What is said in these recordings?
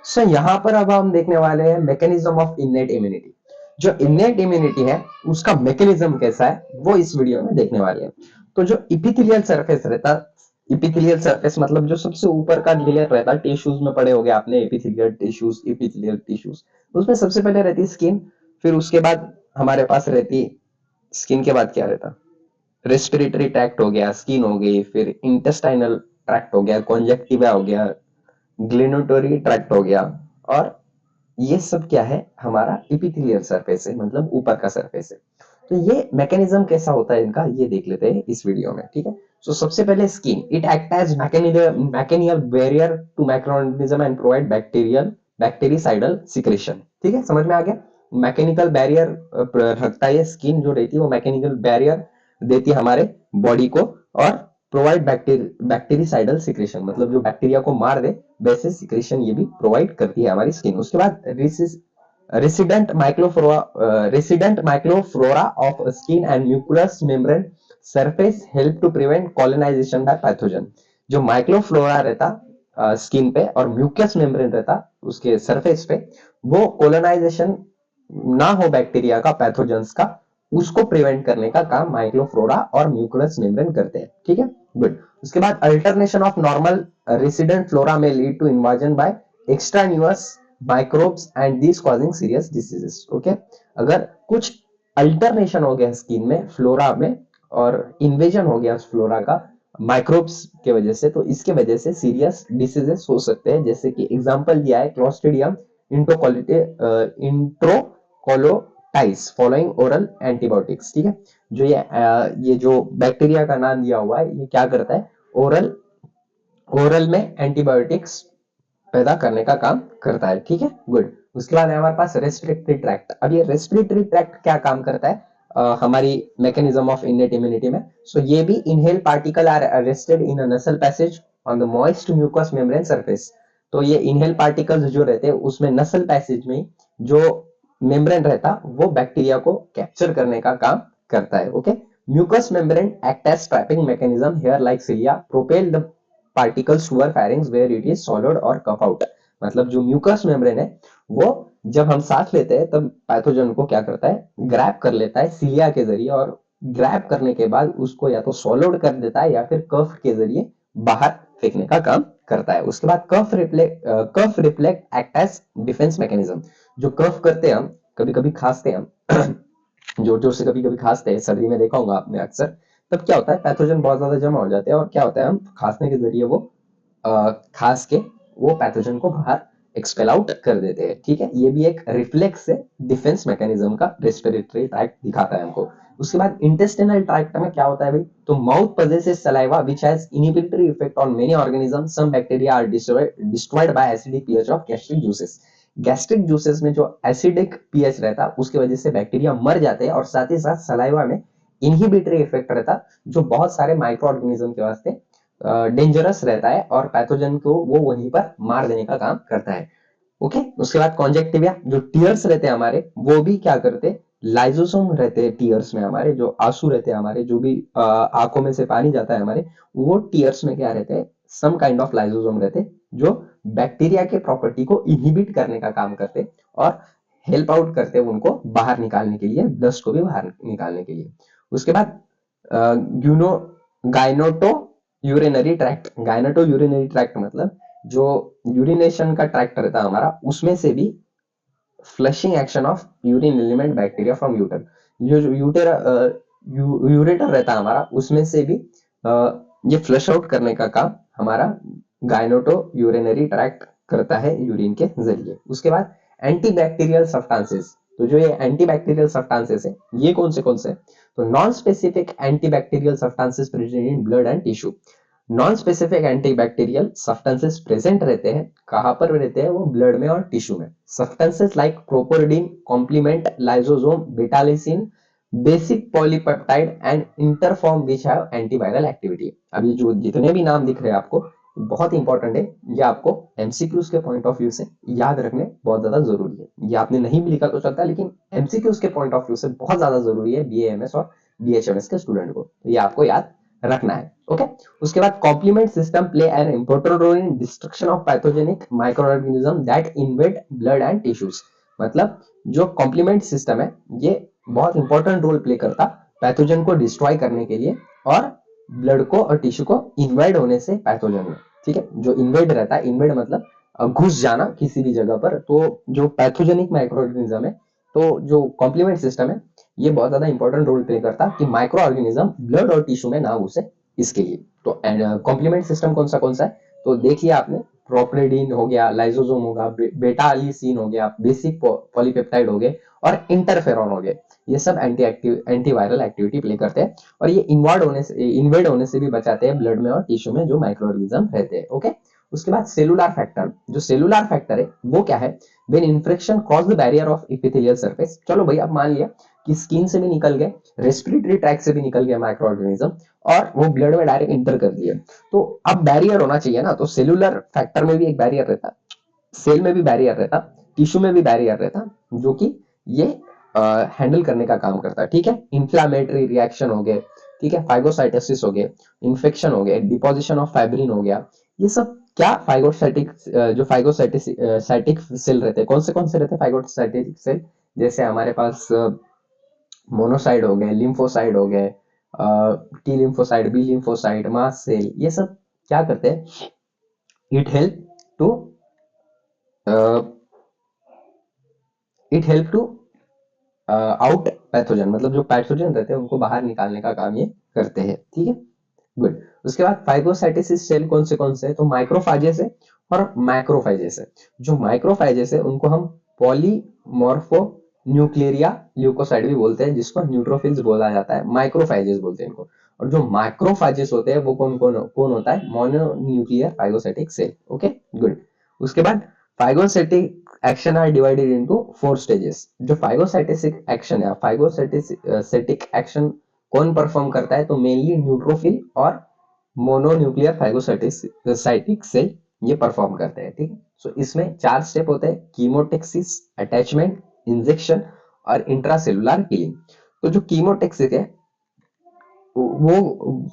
सो यहाँ पर अब हम देखने वाले हैं मैकेनिज्म ऑफ इननेट इम्यूनिटी। जो इननेट इम्यूनिटी है उसका मैकेनिज्म कैसा है वो इस वीडियो में देखने वाले हैं। तो जो इपिथेलियल सरफेस रहता, इपिथेलियल सरफेस मतलब जो सबसे ऊपर का लेयर रहता, टिश्यूज में पढ़े होगे आपने, इपिथेलियल टिश्यूज, उसमें सबसे पहले रहती स्किन। फिर उसके बाद हमारे पास रहती, स्किन के बाद क्या रहता, रेस्पिरेटरी ट्रैक्ट हो गया, स्किन हो गई, फिर इंटेस्टाइनल ट्रैक्ट हो गया, कॉन्जेक्टिवा हो गया, ग्लेनोटोरी ट्रैक्ट हो गया। और ये सब क्या है, हमारा इपिथेलियल सरफेस है, मतलब ऊपर का सरफेस है। तो ये मैकेनिज्म कैसा होता है इनका, ये देख लेते हैं इस वीडियो में, ठीक है। सो सबसे पहले skin, it act as mechanical barrier to microorganism and provide bactericidal secretion. ठीक है, समझ में आ गया। मैकेनिकल बैरियर रखता है, स्किन जो रहती है वो मैकेनिकल बैरियर देती है हमारे बॉडी को, और प्रोवाइड बैक्टीरियासाइडल सिक्रेशन, मतलब जो बैक्टीरिया को मार दे वैसे सिक्रेशन ये भी प्रोवाइड करती है हमारी स्किन। उसके बाद resident microflora of skin and mucous membrane surface help to prevent colonization by pathogen. जो माइक्रोफ्लोरा रहता स्किन पे और म्यूकस मेम्ब्रेन रहता उसके सरफेस पे, वो कोलोनाइजेशन ना हो बैक्टीरिया का, पैथोजेंस का, उसको प्रिवेंट करने का काम माइक्रोफ्लोरा और म्यूकुलस मेम्ब्रेन करते हैं। ठीक है, गुड। उसके बाद alternation of normal resident flora में lead to invasion by extraneous microbes and this causing serious diseases. Okay, अगर कुछ अल्टरनेशन हो गया स्किन में, फ्लोरा में, और इन्वेजन हो गया उस फ्लोरा का माइक्रोब्स के वजह से, तो इसके वजह से सीरियस डिसीजेस हो सकते हैं। जैसे कि एग्जांपल दिया है क्लोस्ट्रीडियम इंट्रोकोलोटाइस फॉलोइंग ओरल एंटीबायोटिक्स। ठीक है, जो ये जो बैक्टीरिया का नाम दिया हुआ है, ये क्या करता है, ओरल ओरल में एंटीबायोटिक्स पैदा करने का काम करता है। ठीक है, गुड। उसके बाद है हमारे पास रेस्पिरेटरी ट्रैक्ट। अब ये रेस्पिरेटरी ट्रैक्ट क्या काम करता है हमारी मैकेनिज्म ऑफ इननेट इम्यूनिटी में। सो ये भी inhale particle are arrested in a nasal passage on the moist mucus membrane surface. तो ये इनहेल पार्टिकल्स जो रहते हैं उसमें नसल पैसेज में जो मेम्ब्रेन रहता वो बैक्टीरिया को कैप्चर करने का काम करता है। Okay, mucous membrane act as trapping mechanism here like cilia propel the particles to our pharynx where it is swallowed or cough out। मतलब जो म्यूकस मेम्ब्रेन है वो जब हम सांस लेते हैं तब पैथोजन को क्या करता है, ग्रैब कर लेता है सिलिया के जरिए, और ग्रैब करने के बाद उसको या तो सॉलोड कर देता है या फिर कफ के जरिए बाहर फेंकने का काम करता है। उसके बाद cough reflect act as defence mechanism. जो कफ करते हैं हम, कभी कभी खांसते हैं हम जोर जोर से कभी कभी खांसते हैं, सर्दी में देखा होगा आपने अक्सर, तब क्या होता है, पैथोजन बहुत ज्यादा जमा हो जाते हैं, और क्या होता है, हम खांसने के जरिए वो खास के वो पैथोजन को बाहर एक्सपेल आउट कर देते हैं। ठीक है, ये भी एक रिफ्लेक्स है डिफेंस मैकेनिज्म का, रेस्पिरेटरी ट्रैक्ट दिखाता है हमको। उसके बाद इंटेस्टिनल ट्रैक्ट में क्या होता है भाई, तो mouth possesses saliva which has inhibitory effect on many organisms, some bacteria are destroyed by acidic pH of gastric juices. Gastric juices में जो एसिडिक पीएच रहता है उसकी वजह से बैक्टीरिया मर जाते हैं, और साथ ही साथ सलाइवा में इनहिबिटरी इफेक्ट रहता जो बहुत सारे माइक्रो ऑर्गेनिज्म के वास्ते डेंजरस रहता है, और पैथोजन को वो वहीं पर मार देने का काम करता है। ओके, उसके बाद कॉन्जेक्टिविया, जो टीयर्स रहते हैं हमारे, वो भी क्या करते हैं, लाइजोसोम रहते हैं टीयर्स में हमारे, जो आंसू रहते हैं हमारे, जो भी आंखों में से पानी जाता है हमारे, वो टीयर्स में क्या रहते हैं, सम काइंड ऑफ लाइजोसोम रहते हैं जो बैक्टीरिया के प्रॉपर्टी को इनहिबिट करने का काम करते हैं और हेल्प आउट करते हैं उनको बाहर निकालने के लिए, डस्ट को भी बाहर निकालने के लिए। उसके बाद ग्यूनो गाइनोटो यूरिनरी ट्रैक्ट। गाइनोटो यूरिनरी ट्रैक्ट मतलब जो यूरिनेशन का ट्रैक्ट रहता है हमारा, उसमें से भी flushing action of urine element bacteria from ureter, जो यूरेटर रहता है हमारा, उसमें से भी ये फ्लश आउट करने का काम हमारा गाइनोटो यूरिनरी ट्रैक्ट करता है यूरिन के जरिए। उसके बाद एंटीबैक्टीरियल सब्सटेंसेस। तो जो ये एंटीबैक्टीरियल सब्सटेंसेस है, ये कौन से, तो non specific antibacterial substances present in blood and tissue. Non specific antibacterial substances present रहते हैं, कहां पर रहते हैं वो, ब्लड में और टिश्यू में। Substances like properdin, complement, lysosome, betalysin, basic polypeptide and interferon which have antiviral activity. अभी जो जितने भी नाम दिख रहे हैं आपको, बहुत इंपॉर्टेंट है, ये आपको एमसीक्यूज के पॉइंट ऑफ व्यू से याद रखने बहुत ज्यादा जरूरी है। ये आपने नहीं भी लिखा तो चलता है, लेकिन एमसीक्यूज के पॉइंट ऑफ व्यू से बहुत ज्यादा जरूरी है बीएएमएस और बीएचएमएस के स्टूडेंट को, ये आपको याद रखना है। ओके, उसके बाद complement system play an important role in destruction of pathogenic micro organism that invade blood and tissues. मतलब जो कॉम्प्लीमेंट सिस्टम है ये बहुत इंपॉर्टेंट रोल प्ले करता पैथोजन को डिस्ट्रॉय करने के लिए और ब्लड को और टिश्यू को इन्वेड होने से पैथोजन में। ठीक है, जो इन्वेड रहता है, इन्वेड मतलब घुस जाना किसी भी जगह पर, तो जो पैथोजेनिक माइक्रो ऑर्गेनिज्म है, तो जो कॉम्प्लीमेंट सिस्टम है ये बहुत ज्यादा इंपॉर्टेंट रोल प्ले करता है कि माइक्रो ऑर्गेनिज्म ब्लड और टिश्यू में ना घुसे इसके लिए। तो कॉम्प्लीमेंट सिस्टम कौन सा है, तो देख लिया आपने, प्रोपरेडिन हो गया, लाइसोसोम होगा, बेटा अलीसिन हो गया, बेसिक पॉलीपेप्टाइड हो गए और इंटरफेरॉन हो गए। ये सब एंटीवायरल एक्टिविटी प्ले करते हैं और ये इन्वेड होने से भी बचाते हैं ब्लड में और टिश्यू में जो माइक्रो ऑर्गेनिज्म रहते हैं। ओके, उसके बाद सेलुलर फैक्टर, जो सेलुलर फैक्टर है वो क्या है, when infection cross the barrier of epithelial surface. चलो भाई, अब मान लिया कि स्किन से भी निकल गए, रेस्पिरेटरी ट्रैक से भी निकल गया माइक्रो ऑर्गेनिज्म और वो ब्लड में डायरेक्ट इंटर कर दिया, तो अब बैरियर होना चाहिए ना। तो सेलुलर फैक्टर में भी एक बैरियर रहता, सेल में भी बैरियर रहता, टिश्यू में भी बैरियर रहता, जो कि ये हैंडल करने का काम करता है। ठीक है, इंफ्लामेटरी रिएक्शन हो गए, ठीक है, फाइगोसाइटोसिस हो गए, इन्फेक्शन हो गए, डिपोजिशन ऑफ फाइब्रिन हो गया, ये सब क्या फाइगोसाइटिक, जो फाइगोसाइटिक सेल रहते हैं, कौन से रहते हैं फाइगोसाइटिक सेल, जैसे हमारे पास मोनोसाइड हो गए, लिम्फोसाइड हो गए, T lymphocyte, B lymphocyte, mast cell, ये सब क्या करते हैं, it help to it help to out pathogen, मतलब जो पैथोजन रहते हैं उनको बाहर निकालने का काम ये करते हैं। ठीक है, गुड। उसके बाद फाइगोसाइटिस सेल कौन से है, तो माइक्रोफाजेस है और मैक्रोफाजेस है। जो माइक्रोफाजेस है उनको हम पॉलीमॉर्फो न्यूक्लियरिया ल्यूकोसाइड भी बोलते हैं, जिसको न्यूट्रोफिल्स बोला जाता है, माइक्रोफाजेस बोलते हैं इनको। और जो मैक्रोफाजेस होते हैं वो कौन होता है, mononuclear phagocytic cell. Okay, good. उसके बाद phagocytic action are divided into 4 stages. जो फाइगोसाइटिक एक्शन है, फाइगोसाइटिक एक्शन कौन परफॉर्म करता है, तो मेनली न्यूट्रोफिल और मोनोन्यूक्लियर फाइगोसाइटिक सेल ये परफॉर्म करते हैं। ठीक है, सो इसमें 4 स्टेप होते हैं, कीमोटेक्सिस, अटैचमेंट, इंजेक्शन और इंट्रासेलुलर किलिंग। तो जो कीमोटेक्सिक है वो,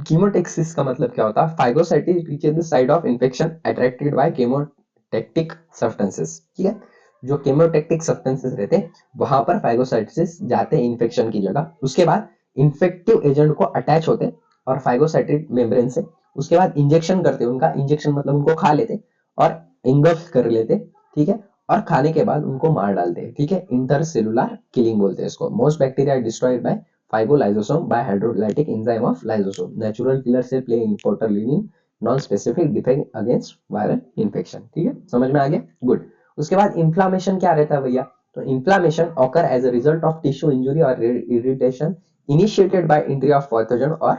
कीमोटेक्सिस का मतलब क्या होता है, phagocytes reaches the site of infection attracted by chemotactic substances. ठीक है, जो कीमोटेक्टिक सब्सटेंसेस रहते हैं वहां पर फाइगोसाइटिस जाते हैं इन्फेक्शन की जगह। उसके बाद इन्फेक्टिव एजेंट को अटैच होते और फाइगोसाइटिक मेम्ब्रेन से, उसके बाद इंजेक्शन करते, उनका इंजेक्शन मतलब उनको खा लेते और इंगल्फ कर लेते। ठीक है, और खाने के बाद उनको मार डालते हैं। ठीक है, इंटरसेलुलर किलिंग बोलते हैं इसको। Most bacteria destroyed by phagolysosome by hydrolytic enzyme of lysosome. Natural killer cell play important role in non-specific defense against viral infection. ठीक है, समझ में आ गया, गुड। उसके बाद इन्फ्लामेशन क्या रहता है भैया, तो inflammation occur as a result of tissue injury और irritation initiated by entry of pathogen और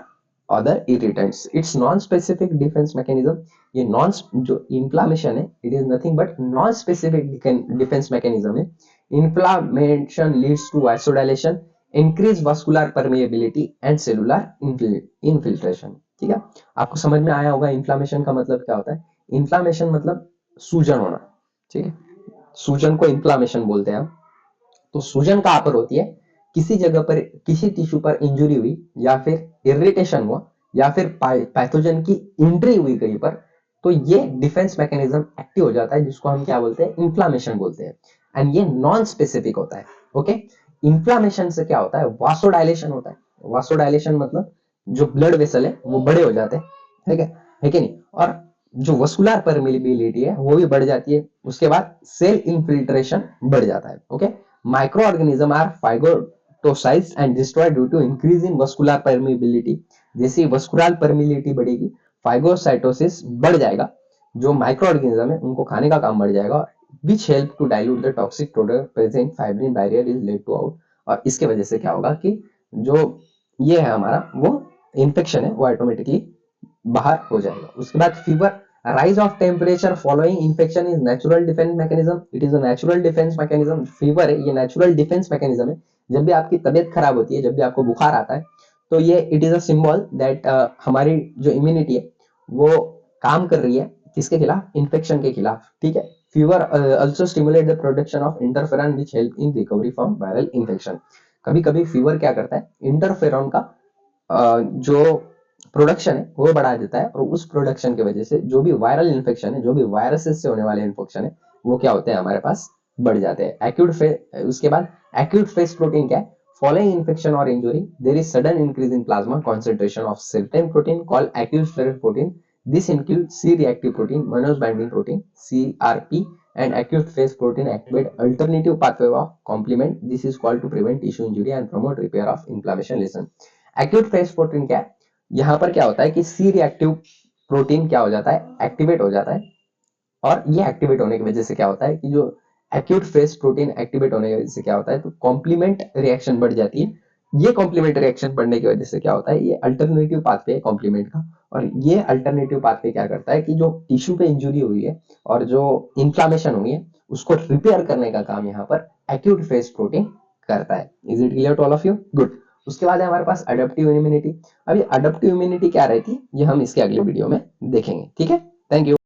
other irritants. It's non specific defence mechanism. ये नॉन, जो इन्फ्लामेशन है it is nothing but non specific defence mechanism है। Inflammation leads to vasodilation, increase vascular permeability and cellular infiltration. ठीक है, आपको समझ में आया होगा इन्फ्लामेशन का मतलब क्या होता है। इन्फ्लामेशन मतलब सूजन होना। ठीक है, सूजन को इन्फ्लामेशन बोलते हैं हम। तो सूजन कहां पर होती है, किसी जगह पर, किसी टिश्यू पर इंजुरी हुई या फिर इरिटेशन हुआ या फिर पैथोजन की एंट्री हुई कहीं पर, तो ये डिफेंस मैकेनिज्म एक्टिव हो जाता है, जिसको हम क्या बोलते हैं, इन्फ्लामेशन बोलते हैं। एंड ये नॉन स्पेसिफिक होता है। ओके, इन्फ्लामेशन से क्या होता है, वासोडाइलेशन होता है। वासोडाइलेशन मतलब जो ब्लड वेसल है वो बड़े हो जाते हैं। ठीक है कि नहीं, और जो वस्कुलर परमिलिबिलिटी है वो भी बढ़ जाती है। उसके बाद सेल इनफिल्ट्रेशन बढ़ जाता है। Okay, micro organism are phagocytose and destroy due to increase in vascular permeability. जैसे वस्कुलर परमिबिलिटी बढ़ेगी, फाइगोसाइटोसिस बढ़ जाएगा, जो माइक्रो ऑर्गेनिज्म है उनको खाने का काम बढ़ जाएगा, which help to dilute the toxic product present fibrin barrier is led to out। और इसके वजह से क्या होगा कि जो ये है हमारा वो इन्फेक्शन है वो ऑटोमेटिकली बाहर हो जाएगा। उसके बाद fever, rise of temperature following infection is natural defense mechanism। it is a natural defense mechanism। Fever है ये नेचुरल डिफेंस मैकेनिज्म है। जब भी आपकी तबीयत खराब होती है, जब भी आपको बुखार आता है, तो ये it is a symbol that हमारी जो इम्यूनिटी है वो काम कर रही है किसके खिलाफ, इन्फेक्शन के खिलाफ। ठीक है, fever also stimulate the production of interferon which help in recovery from viral infection। कभी कभी फीवर क्या करता है, इंटरफेरॉन का जो प्रोडक्शन है वो बढ़ा देता है, और उस प्रोडक्शन की वजह से जो भी वायरल इन्फेक्शन है, जो भी वायरसेस से होने वाले इन्फेक्शन है, वो क्या होते हैं हमारे पास बढ़ जाते हैं। एक्यूट फेज, उसके बाद एक्यूट फेज प्रोटीन क्या है? Following infection or injury, there is sudden increase in plasma concentration of certain protein called acute phase protein. This includes C-reactive protein, mannose binding protein (CRP), and acute phase protein activate alternative pathway of complement. This is called to prevent tissue injury and promote repair of inflammation lesion. Acute phase protein क्या है? यहाँ पर क्या होता है कि C-reactive protein क्या हो जाता है? एक्टिवेट हो जाता है, और ये एक्टिवेट होने की वजह से क्या होता है कि जो एक्यूट फेज प्रोटीन एक्टिवेट होने की वजह से क्या होता है, तो कॉम्प्लीमेंट रिएक्शन बढ़ जाती है। ये कॉम्प्लीमेंट रिएक्शन बढ़ने की वजह से क्या होता है, ये अल्टरनेटिव पाथवे है कॉम्प्लीमेंट का, और ये अल्टरनेटिव पाथवे क्या करता है कि जो टिश्यू पे इंजुरी हुई है और जो इन्फ्लामेशन हुई है उसको रिपेयर करने का काम यहाँ पर एक्यूट फेज प्रोटीन करता है। Is it clear to all of you? Good. उसके बाद है हमारे पास अडेप्टिव इम्यूनिटी। अभी अडेप्टिव इम्यूनिटी क्या रहती है ये हम इसके अगले वीडियो में देखेंगे, ठीक है। Thank you.